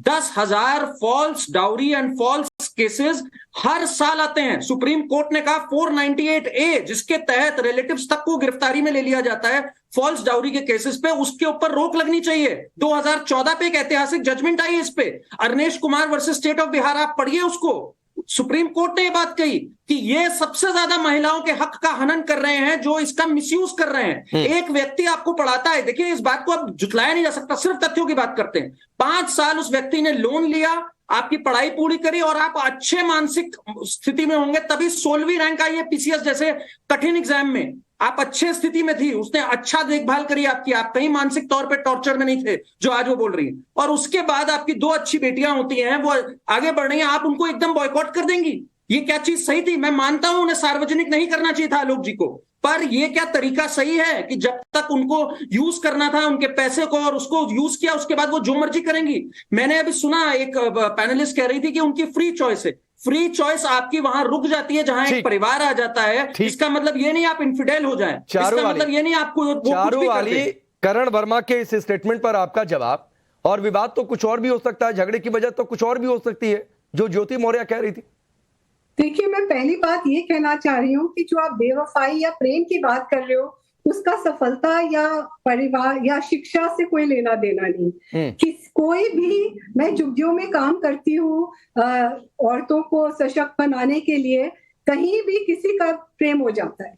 10,000 false dowry and false cases हर साल आते हैं। सुप्रीम कोर्ट ने कहा 498A, जिसके तहत रिलेटिव्स तक को गिरफ्तारी में ले लिया जाता है फॉल्स डाउरी के केसेस पे, उसके ऊपर रोक लगनी चाहिए। 2014 पे एक ऐतिहासिक जजमेंट आई इस पे, Arnesh Kumar versus state of Bihar, आप पढ़िए उसको। सुप्रीम कोर्ट ने यह बात कही कि ये सबसे ज्यादा महिलाओं के हक का हनन कर रहे हैं जो इसका मिसयूज कर रहे हैं। एक व्यक्ति आपको पढ़ाता है, देखिए इस बात को अब जुटलाया नहीं जा सकता, सिर्फ तथ्यों की बात करते हैं। 5 साल उस व्यक्ति ने लोन लिया, आपकी पढ़ाई पूरी करी और आप अच्छे मानसिक स्थिति में होंगे तभी 16वीं रैंक आई है पीसीएस जैसे कठिन एग्जाम में। आप अच्छे स्थिति में थी, उसने अच्छा देखभाल करी आपकी, आप कहीं मानसिक तौर पे टॉर्चर में नहीं थे जो आज वो बोल रही है। और उसके बाद आपकी 2 अच्छी बेटियां होती हैं, वो आगे बढ़ रही हैं, आप उनको एकदम बॉयकॉट कर देंगी। ये क्या चीज सही थी? मैं मानता हूं उन्हें सार्वजनिक नहीं करना चाहिए था आलोक जी को, पर ये क्या तरीका सही है कि जब तक उनको यूज करना था उनके पैसे को और उसको यूज किया, उसके बाद वो जो मर्जी करेंगी? मैंने अभी सुना एक पैनलिस्ट कह रही थी कि उनकी फ्री चॉइस है। फ्री चॉइस आपकी वहां रुक जाती है जहां एक परिवार आ जाता है। इसका मतलब ये नहीं आप इन्फिडेल हो जाए, इसका मतलब ये नहीं आपको चारू वाली करण वर्मा के इस स्टेटमेंट पर आपका जवाब। और विवाद तो कुछ और भी हो सकता है, झगड़े की वजह तो कुछ और भी हो सकती है, जो ज्योति मौर्य कह रही थी। देखिए, मैं पहली बात ये कहना चाह रही हूँ कि जो आप बेवफाई या प्रेम की बात कर रहे हो, उसका सफलता या परिवार या शिक्षा से कोई लेना देना नहीं। कोई भी, मैं झुग्गियों में काम करती हूँ औरतों को सशक्त बनाने के लिए, कहीं भी किसी का प्रेम हो जाता है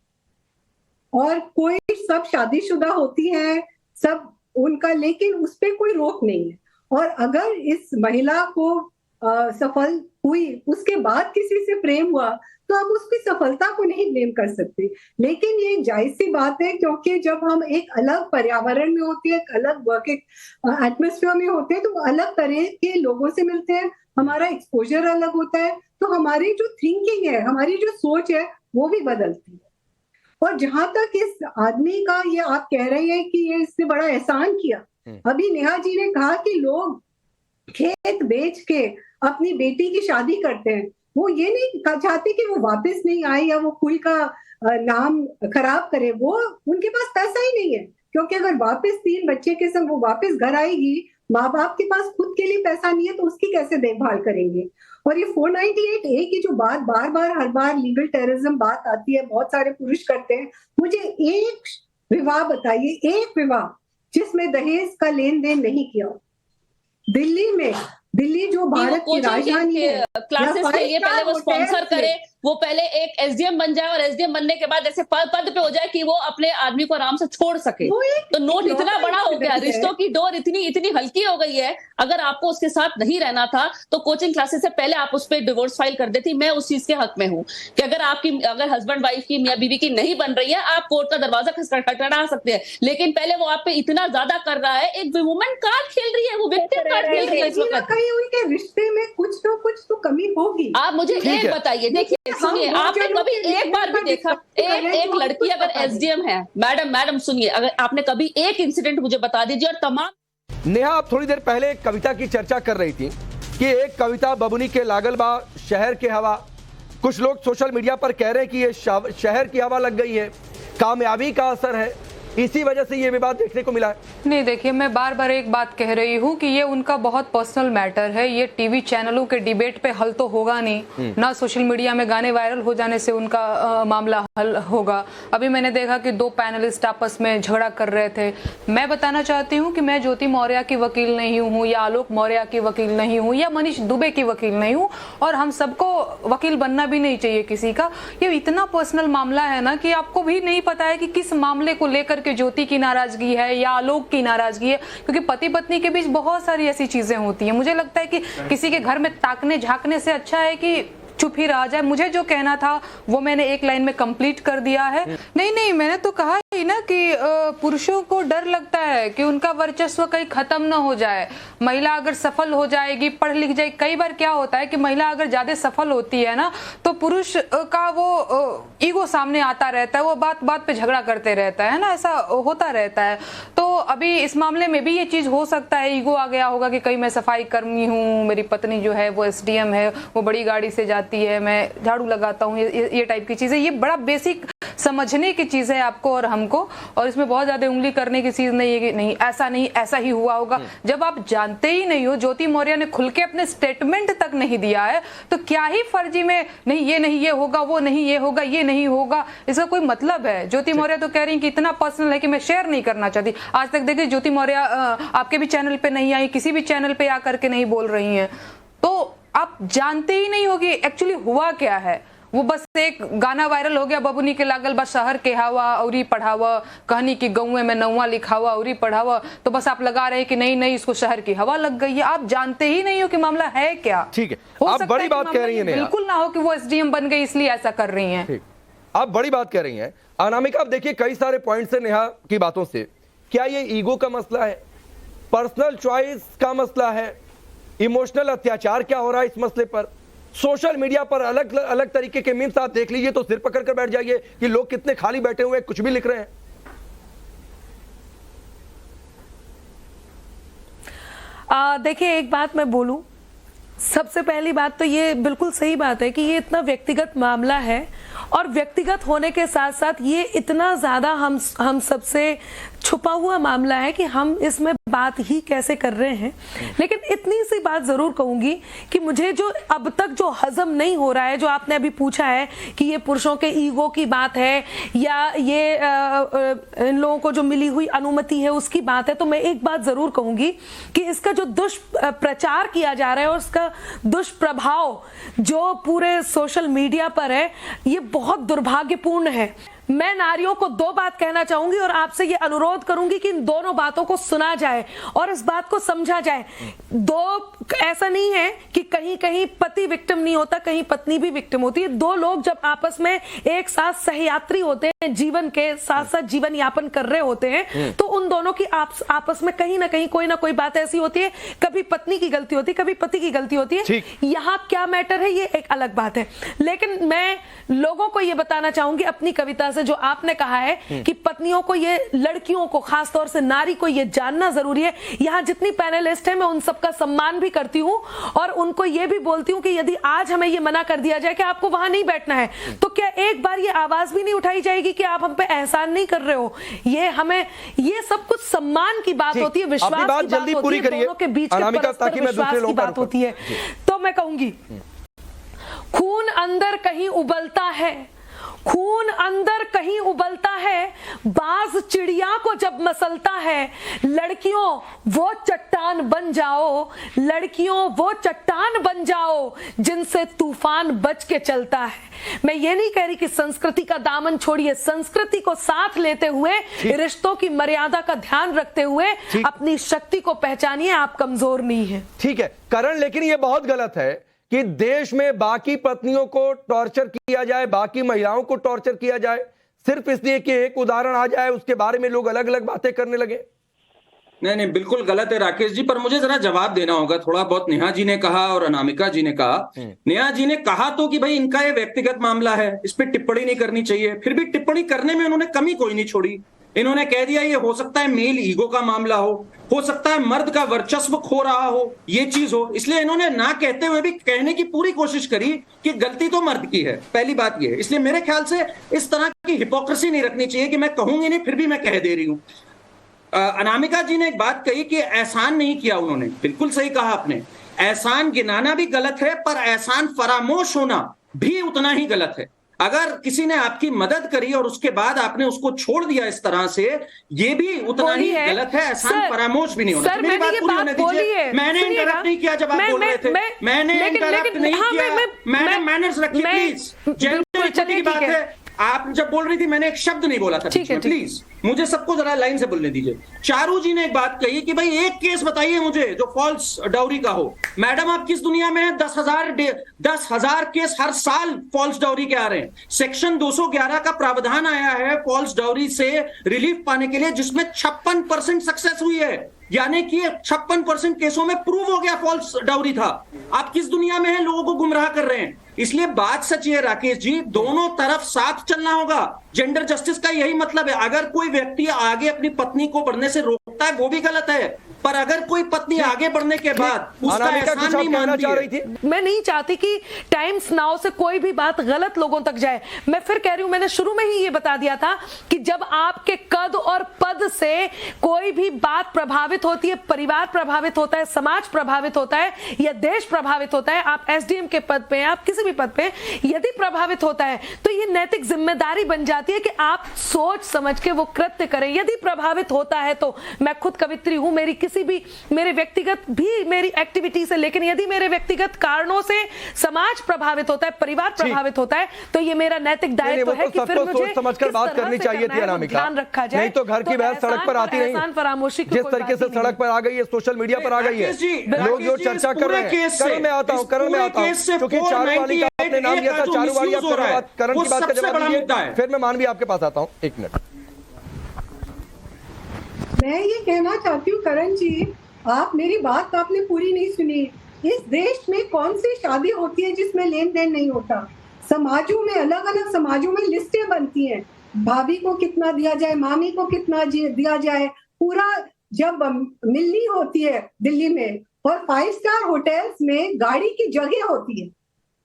और कोई, सब शादीशुदा होती है सब उनका, लेकिन उस पर कोई रोक नहीं है। और अगर इस महिला को सफल हुई, उसके बाद किसी से प्रेम हुआ, तो आप उसकी सफलता को नहीं ब्लेम कर सकते। लेकिन ये जायज सी बात है, क्योंकि जब हम एक अलग पर्यावरण में होते हैं, एक अलग वर्किंग एटमॉस्फेयर में होते हैं, तो अलग तरह के लोगों से मिलते हैं, हमारा एक्सपोजर अलग होता है, तो हमारी जो थिंकिंग है, हमारी जो सोच है, वो भी बदलती है। और जहां तक इस आदमी का, ये आप कह रहे हैं कि ये इसने बड़ा एहसान किया, अभी नेहा जी ने कहा कि लोग खेत बेच के अपनी बेटी की शादी करते हैं, वो ये नहीं चाहते कि वो वापस नहीं आए या वो कुल का नाम खराब करे, वो उनके पास पैसा ही नहीं है, क्योंकि अगर वापस 3 बच्चे के संग वो वापस घर आएगी, माँ बाप के पास खुद के लिए पैसा नहीं है, तो उसकी कैसे देखभाल करेंगे। और ये 498A की जो बात बार बार हर बार लीगल टेररिज्म बात आती है, बहुत सारे पुरुष करते हैं, मुझे एक विवाह बताइए, एक विवाह जिसमें दहेज का लेन देन नहीं किया। दिल्ली जो भारत की राजधानी है, क्लासेस के लिए पहले वो स्पॉन्सर करे, वो पहले एक एसडीएम बन जाए और एसडीएम बनने के बाद ऐसे पद पे हो जाए कि वो अपने आदमी को आराम से छोड़ सके। तो नोट इतना बड़ा हो गया, रिश्तों की डोर इतनी हल्की हो गई है। अगर आपको उसके साथ नहीं रहना था तो कोचिंग क्लासेस से पहले आप उस पर डिवोर्स फाइल कर देती। मैं उस चीज के हक में हूँ कि अगर हस्बैंड वाइफ की, मियां बीवी की नहीं बन रही है, आप कोर्ट का दरवाजा खटखटा सकते हैं, लेकिन पहले वो आप पे इतना ज्यादा कर रहा है। एक वुमेन कार्ड खेल रही है, वो विक्टिम कार्ड खेल रही है इस वक्त। उनके रिश्ते में कुछ तो कमी होगी। आप मुझे एक बताइए, देखिए सुनिए, आपने कभी एक बार भी देखा एक लड़की अगर एसडीएम है, मैडम सुनिए, अगर आपने कभी एक इंसिडेंट मुझे बता दीजिए। और तमाम नेहा, आप थोड़ी देर पहले एक कविता की चर्चा कर रही थी कि एक कविता बबुनी के लागलबा शहर के हवा, कुछ लोग सोशल मीडिया पर कह रहे हैं कि ये शहर की हवा लग गई है, कामयाबी का असर है, इसी वजह से ये विवाद देखने को मिला है। नहीं, देखिए, मैं बार बार एक बात कह रही हूँ कि ये उनका बहुत पर्सनल मैटर है, ये टीवी चैनलों के डिबेट पे हल तो होगा नहीं, ना सोशल मीडिया में गाने वायरल हो जाने से उनका मामला हल होगा। अभी मैंने देखा कि 2 पैनलिस्ट आपस में झगड़ा कर रहे थे। मैं बताना चाहती हूँ कि मैं ज्योति मौर्य की वकील नहीं हूँ, या आलोक मौर्य की वकील नहीं हूँ, या मनीष दुबे की वकील नहीं हूँ, और हम सबको वकील बनना भी नहीं चाहिए किसी का। ये इतना पर्सनल मामला है ना कि आपको भी नहीं पता है कि किस मामले को लेकर के ज्योति की नाराजगी है या आलोक की नाराजगी है, क्योंकि पति पत्नी के बीच बहुत सारी ऐसी चीजें होती हैं। मुझे लगता है कि किसी के घर में ताकने झांकने से अच्छा है कि चुप ही रहा जाए। मुझे जो कहना था वो मैंने एक लाइन में कंप्लीट कर दिया है। नहीं, मैंने तो कहा ही ना कि पुरुषों को डर लगता है कि उनका वर्चस्व कहीं खत्म ना हो जाए। महिला अगर सफल हो जाएगी, पढ़ लिख जाएगी, कई बार क्या होता है कि महिला अगर ज्यादा सफल होती है ना, तो पुरुष का वो ईगो सामने आता रहता है, वो बात बात पे झगड़ा करते रहता है ना, ऐसा होता रहता है। तो अभी इस मामले में भी ये चीज हो सकता है, ईगो आ गया होगा कि कहीं मैं सफाई कर्मी हूँ, मेरी पत्नी जो है वो एसडीएम है, वो बड़ी गाड़ी से जाती है, मैं झाड़ू लगाता हूँ, ये टाइप की चीजें। ये बड़ा बेसिक समझने की चीज है आपको और हमको, और इसमें बहुत ज्यादा उंगली करने की चीज नहीं है कि नहीं ऐसा ही हुआ होगा। जब आप जानते ही नहीं हो, ज्योति मौर्य ने खुल के अपने स्टेटमेंट तक नहीं दिया है, तो क्या ही फर्जी में नहीं ये होगा, वो नहीं ये होगा, ये नहीं होगा, इसका कोई मतलब है? ज्योति मौर्य तो कह रही है कि इतना पर्सनल है कि मैं शेयर नहीं करना चाहती। आज तक देखिए ज्योति मौर्य आपके भी चैनल पे नहीं आई, किसी भी चैनल पे आकर के नहीं बोल रही है, तो आप जानते ही नहीं हो कि एक्चुअली हुआ क्या है। वो बस एक गाना वायरल हो गया, बबुनी के लागल बस शहर के हवा औरी पढ़ावा, कहनी की गौए में नौवा लिखावा औरी पढ़ावा, तो बस आप लगा रहे हैं कि नहीं इसको शहर की हवा लग गई है। आप जानते ही नहीं हो कि मामला है क्या। ठीक है, आप बड़ी बात कह रही हैं, बिल्कुल ना हो कि वो एसडीएम बन गई इसलिए ऐसा कर रही हैं। आप बड़ी बात कह रही हैं अनामिका। आप देखिए कई सारे पॉइंट से नेहा की बातों से, क्या ये ईगो का मसला है, पर्सनल चॉइस का मसला है, इमोशनल अत्याचार क्या हो रहा है इस मसले पर, सोशल मीडिया पर अलग अलग तरीके के मीम्स आप देख लीजिए तो सिर पकड़ कर बैठ जाइए कि लोग कितने खाली बैठे हुए हैं, कुछ भी लिख रहे हैं। देखिए, एक बात मैं बोलूं, सबसे पहली बात तो ये बिल्कुल सही बात है कि ये इतना व्यक्तिगत मामला है और व्यक्तिगत होने के साथ साथ ये इतना ज्यादा हम सबसे छुपा हुआ मामला है कि हम इसमें बात ही कैसे कर रहे हैं। लेकिन इतनी सी बात जरूर कहूंगी कि मुझे जो अब तक जो हजम नहीं हो रहा है, जो आपने अभी पूछा है कि ये पुरुषों के ईगो की बात है या ये इन लोगों को जो मिली हुई अनुमति है उसकी बात है, तो मैं एक बात जरूर कहूंगी कि इसका जो दुष्प्रचार किया जा रहा है और इसका दुष्प्रभाव जो पूरे सोशल मीडिया पर है, ये बहुत दुर्भाग्यपूर्ण है। मैं नारियों को दो बात कहना चाहूंगी और आपसे ये अनुरोध करूंगी कि इन दोनों बातों को सुना जाए और इस बात को समझा जाए। ऐसा नहीं है कि कहीं कहीं पति विक्टिम नहीं होता, कहीं पत्नी भी विक्टिम होती है। दो लोग जब आपस में एक साथ सहयात्री होते हैं, जीवन के साथ साथ जीवन यापन कर रहे होते हैं, तो उन दोनों की आपस में कहीं ना कहीं कोई ना कोई बात ऐसी होती है, कभी पत्नी की गलती होती है, कभी पति की गलती होती है। यहाँ क्या मैटर है ये एक अलग बात है। लेकिन मैं लोगों को ये बताना चाहूंगी अपनी कविता से, जो आपने कहा है कि पत्नियों को, ये लड़कियों को, खासतौर से नारी को ये जानना जरूरी है। यहाँ जितनी पैनलिस्ट है मैं उन सबका सम्मान भी करती हूँ और उनको ये भी बोलती हूँ कि यदि आज हमें ये मना कर दिया जाए कि आपको वहां नहीं बैठना है, तो क्या एक बार ये आवाज भी नहीं उठाई जाएगी कि आप हम पे एहसान नहीं कर रहे हो। ये हमें, ये सब कुछ सम्मान की बात होती है, विश्वास की बात होती है, दोनों के बीच के परस्पर विश्वास की बात होती है। तो मैं कहूंगी, खून अंदर कहीं उबलता है, खून अंदर कहीं उबलता है, बाज चिड़िया को जब मसलता है। लड़कियों वो चट्टान बन जाओ, लड़कियों वो चट्टान बन जाओ जिनसे तूफान बच के चलता है। मैं ये नहीं कह रही कि संस्कृति का दामन छोड़िए, संस्कृति को साथ लेते हुए, रिश्तों की मर्यादा का ध्यान रखते हुए अपनी शक्ति को पहचानिए, आप कमजोर नहीं है। ठीक है करण, लेकिन ये बहुत गलत है कि देश में बाकी पत्नियों को टॉर्चर किया जाए, बाकी महिलाओं को टॉर्चर किया जाए, सिर्फ इसलिए कि एक उदाहरण आ जाए उसके बारे में लोग अलग अलग बातें करने लगे। नहीं नहीं, बिल्कुल गलत है राकेश जी, पर मुझे जरा जवाब देना होगा। थोड़ा बहुत नेहा जी ने कहा और अनामिका जी ने कहा। नेहा जी ने कहा तो कि भाई इनका ये व्यक्तिगत मामला है, इस पर टिप्पणी नहीं करनी चाहिए, फिर भी टिप्पणी करने में उन्होंने कमी कोई नहीं छोड़ी। इन्होंने कह दिया ये हो सकता है मेल ईगो का मामला हो सकता है मर्द का वर्चस्व खो रहा हो, ये चीज हो, इसलिए इन्होंने ना कहते हुए भी कहने की पूरी कोशिश करी कि गलती तो मर्द की है। पहली बात ये है, इसलिए मेरे ख्याल से इस तरह की हिपोक्रेसी नहीं रखनी चाहिए कि मैं कहूंगी नहीं फिर भी मैं कह दे रही हूं। अनामिका जी ने एक बात कही कि एहसान नहीं किया उन्होंने, बिल्कुल सही कहा आपने। एहसान गिनाना भी गलत है, पर एहसान फरामोश होना भी उतना ही गलत है। अगर किसी ने आपकी मदद करी और उसके बाद आपने उसको छोड़ दिया इस तरह से, ये भी उतना ही गलत है। एहसान फरामोश भी नहीं होना। सर, मेरी बात पूरी होने दीजिए। मैंने इंटरप्ट नहीं किया जब आप बोल रहे थे, मैंने इंटरप्ट नहीं किया, मैंने मैनर्स रखी। प्लीज, जेंडर इक्विटी की बात है, आप जब बोल रही थी मैंने एक शब्द नहीं बोला था। प्लीज मुझे सबको जरा लाइन से बोलने दीजिए। चारू जी ने एक बात कही कि भाई एक केस बताइए मुझे जो फॉल्स डाउरी का हो। मैडम आप किस दुनिया में हैं? 10,000 केस हर साल फॉल्स डाउरी के आ रहे हैं। सेक्शन 211 का प्रावधान आया है फॉल्स डाउरी से रिलीफ पाने के लिए, जिसमें 56% सक्सेस हुई है, यानी कि 56% केसों में प्रूव हो गया फॉल्स डाउरी था। आप किस दुनिया में हैं, लोगों को गुमराह कर रहे हैं। इसलिए बात सच्ची है राकेश जी, दोनों तरफ साथ चलना होगा। जेंडर जस्टिस का यही मतलब है। अगर कोई व्यक्ति आगे अपनी पत्नी को बढ़ने से रोकता है वो भी गलत है, पर अगर कोई पत्नी आगे बढ़ने के बाद उसका एहसान नहीं मानती है। मैं नहीं चाहती कि टाइम्स नाउ से कोई भी बात गलत लोगों तक जाए। मैं फिर कह रही हूं, मैंने शुरू में ही ये बता दिया था कि जब आपके कद और पद से कोई भी बात प्रभावित होती है, परिवार प्रभावित होता है, समाज प्रभावित होता है या देश प्रभावित होता है, आप एसडीएम के पद पे, आप किसी भी पद पे यदि प्रभावित होता है, तो ये नैतिक जिम्मेदारी बन जाती है कि आप सोच समझ के वो कृत्य करें। यदि प्रभावित होता है तो, मैं खुद कवित्री हूं, मेरी किसी भी, मेरे व्यक्तिगत भी मेरी एक्टिविटी से, लेकिन यदि मेरे व्यक्तिगत कारणों से समाज प्रभावित होता है, परिवार प्रभावित होता है, तो ये मेरा नैतिक दायित्व है कि फिर मुझे समझकर बात करनी चाहिए थी अनामिका। ध्यान रखा जाए, नहीं तो घर की बहस सड़क पर आती नहीं। जिस तरीके से सड़क पर आ गई है, सोशल मीडिया पर आ गई है, लोग जो चर्चा कर रहे हैं। करण में आता हूं, क्योंकि चारू वाली का आपने नाम लिया था, चारू वाली आप करण की बात का जवाब दीजिए, फिर मैं मानवी आपके पास आता हूं। एक मिनट, मैं ये कहना चाहती हूँ करण जी, आप मेरी बात तो आपने पूरी नहीं सुनी। इस देश में कौन सी शादी होती है जिसमें लेन देन नहीं होता? समाजों में, अलग अलग समाजों में लिस्टें बनती हैं, भाभी को कितना दिया जाए, मामी को कितना दिया जाए, पूरा जब मिलनी होती है दिल्ली में, और 5 स्टार होटल्स में गाड़ी की जगह होती है,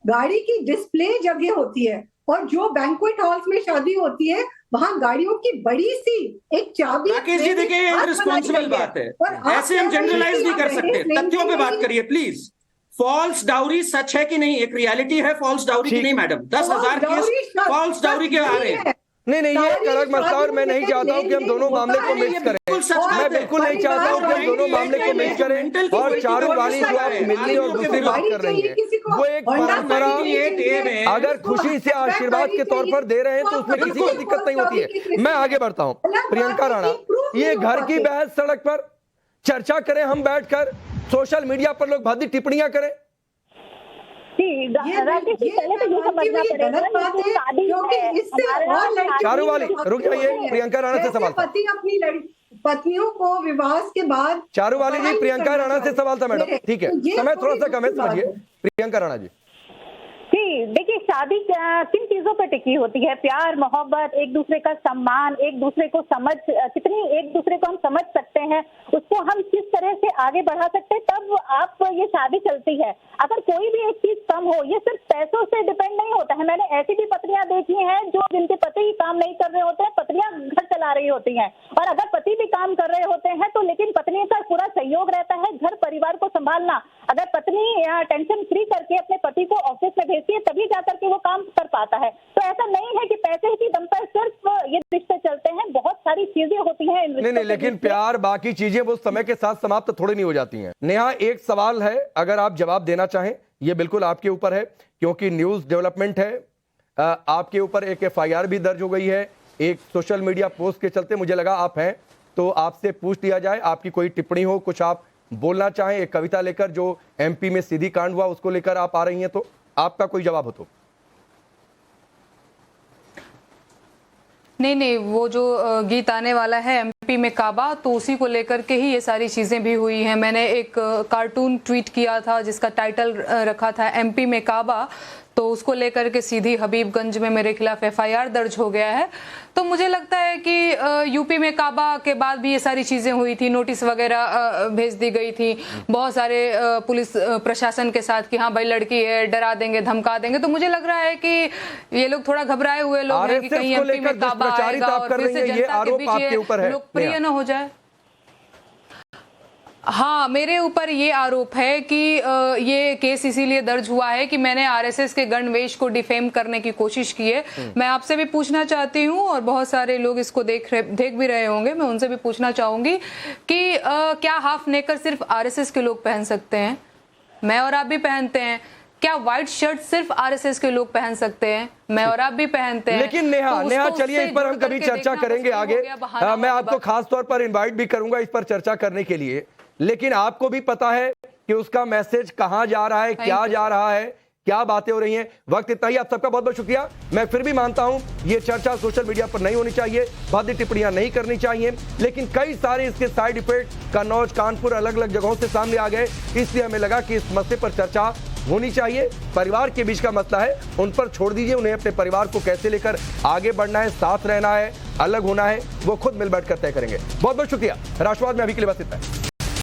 गाड़ी की डिस्प्ले जगह होती है, और जो बैंक्वेट हॉल्स में शादी होती है वहां गाड़ियों की बड़ी सी एक चाबी। राकेश जी देखिए, ये रिस्पॉन्सिबल बात है, ऐसे हम जनरलाइज नहीं कर सकते, तथ्यों पे बात करिए प्लीज। फॉल्स डाउरी सच है कि नहीं? एक रियलिटी है फॉल्स डाउरी की नहीं मैडम? 10,000 केस फॉल्स डाउरी के आ रहे हैं। नहीं, ये एक अलग मसला, और मैं नहीं चाहता हूँ कि हम दोनों मामले को मिक्स करें। मैं बिल्कुल नहीं चाहता हूँ कि हम दोनों मामले को मिक्स करें। और चारू वाली जो आप मिलनी और दूसरी बात कर रही है, वो एक परंपरा, अगर खुशी से आशीर्वाद के तौर पर दे रहे हैं तो उसमें किसी को दिक्कत नहीं होती है। मैं आगे बढ़ता हूँ। प्रियंका राणा, ये घर की बहस सड़क पर चर्चा करें, हम बैठकर सोशल मीडिया पर लोग भद्दी टिप्पणियां करें। चारू वाली रुक जाइए, प्रियंका राणा से सवाल। पति अपनी पत्नियों को विवाह के बाद, चारू वाली जी, प्रियंका राणा से सवाल था मैडम, ठीक है, समय थोड़ा सा कम है, समझिए। प्रियंका राणा जी, देखिए, शादी किन चीजों पर टिकी होती है? प्यार, मोहब्बत, एक दूसरे का सम्मान, एक दूसरे को समझ, कितनी एक दूसरे को हम समझ सकते हैं, उसको हम किस तरह से आगे बढ़ा सकते हैं, तब आप ये शादी चलती है। अगर कोई भी एक चीज कम हो, ये सिर्फ पैसों से डिपेंड नहीं होता है। मैंने ऐसी भी पत्नियां देखी हैं जो जिनके पति ही काम नहीं कर रहे होते हैं, पत्नियां घर चला रही होती हैं, और अगर पति भी काम कर रहे होते हैं तो लेकिन पत्नी का पूरा सहयोग रहता है घर परिवार को संभालना। अगर पत्नी टेंशन फ्री करके अपने पति को ऑफिस में भेजती है तभी जाकर के वो काम कर पाता है। तो ऐसा नहीं है कि पैसे की दम पर सिर्फ ये रिश्ते चलते हैं, बहुत सारी चीजें होती हैं इन नहीं, लेकिन प्यार, बाकी चीजें वो समय के साथ समाप्त थोड़ी नहीं हो जाती हैं। नेहा, एक सवाल है, अगर आप जवाब देना चाहें, ये बिल्कुल आपके ऊपर है, क्योंकि न्यूज डेवलपमेंट है। आपके ऊपर एक FIR भी दर्ज हो गई है एक सोशल मीडिया पोस्ट के चलते। मुझे लगा आप हैं तो आपसे पूछ लिया जाए, आपकी कोई टिप्पणी हो, कुछ आप बोलना चाहें, एक कविता लेकर जो MP में सीधी कांड हुआ उसको लेकर आप आ रही हैं, तो आपका कोई जवाब हो तो। नहीं, वो जो गीत आने वाला है MP में काबा, तो उसी को लेकर के ही ये सारी चीज़ें भी हुई हैं। मैंने एक कार्टून ट्वीट किया था जिसका टाइटल रखा था MP में काबा, तो उसको लेकर के सीधी हबीबगंज में मेरे खिलाफ FIR दर्ज हो गया है। तो मुझे लगता है कि यूपी में काबा के बाद भी ये सारी चीज़ें हुई थी, नोटिस वगैरह भेज दी गई थी बहुत सारे पुलिस प्रशासन के साथ कि हाँ भाई लड़की है, डरा देंगे, धमका देंगे। तो मुझे लग रहा है कि ये लोग थोड़ा घबराए हुए लोग हैं कि कहीं MP में काबा आएगा और फिर से जनता के बीच लोकप्रिय न हो जाए। हाँ, मेरे ऊपर ये आरोप है कि ये केस इसीलिए दर्ज हुआ है कि मैंने RSS के गणवेश को डिफेम करने की कोशिश की है। मैं आपसे भी पूछना चाहती हूँ, और बहुत सारे लोग इसको देख भी रहे होंगे, मैं उनसे भी पूछना चाहूंगी कि क्या हाफ नेकर सिर्फ RSS के लोग पहन सकते हैं? मैं और आप भी पहनते हैं। क्या व्हाइट शर्ट सिर्फ RSS के लोग पहन सकते हैं? मैं और आप भी पहनते हैं। लेकिन नेहा चलिए, इस पर हम कभी चर्चा करेंगे आगे। मैं आपको खास तौर पर इन्वाइट भी करूंगा इस पर चर्चा करने के लिए। लेकिन आपको भी पता है कि उसका मैसेज कहां जा रहा है, क्या जा रहा है, क्या बातें हो रही हैं। वक्त इतना ही, आप सबका बहुत बहुत शुक्रिया। मैं फिर भी मानता हूं ये चर्चा सोशल मीडिया पर नहीं होनी चाहिए, भद्दी टिप्पणियां नहीं करनी चाहिए, लेकिन कई सारे इसके साइड इफेक्ट कन्नौज, कानपुर, अलग अलग जगहों से सामने आ गए, इसलिए हमें लगा कि इस मसले पर चर्चा होनी चाहिए। परिवार के बीच का मसला है, उन पर छोड़ दीजिए, उन्हें अपने परिवार को कैसे लेकर आगे बढ़ना है, साथ रहना है, अलग होना है, वो खुद मिल बैठ कर तय करेंगे। बहुत बहुत शुक्रिया। राष्ट्रवाद में अभी के लिए बस इतना है।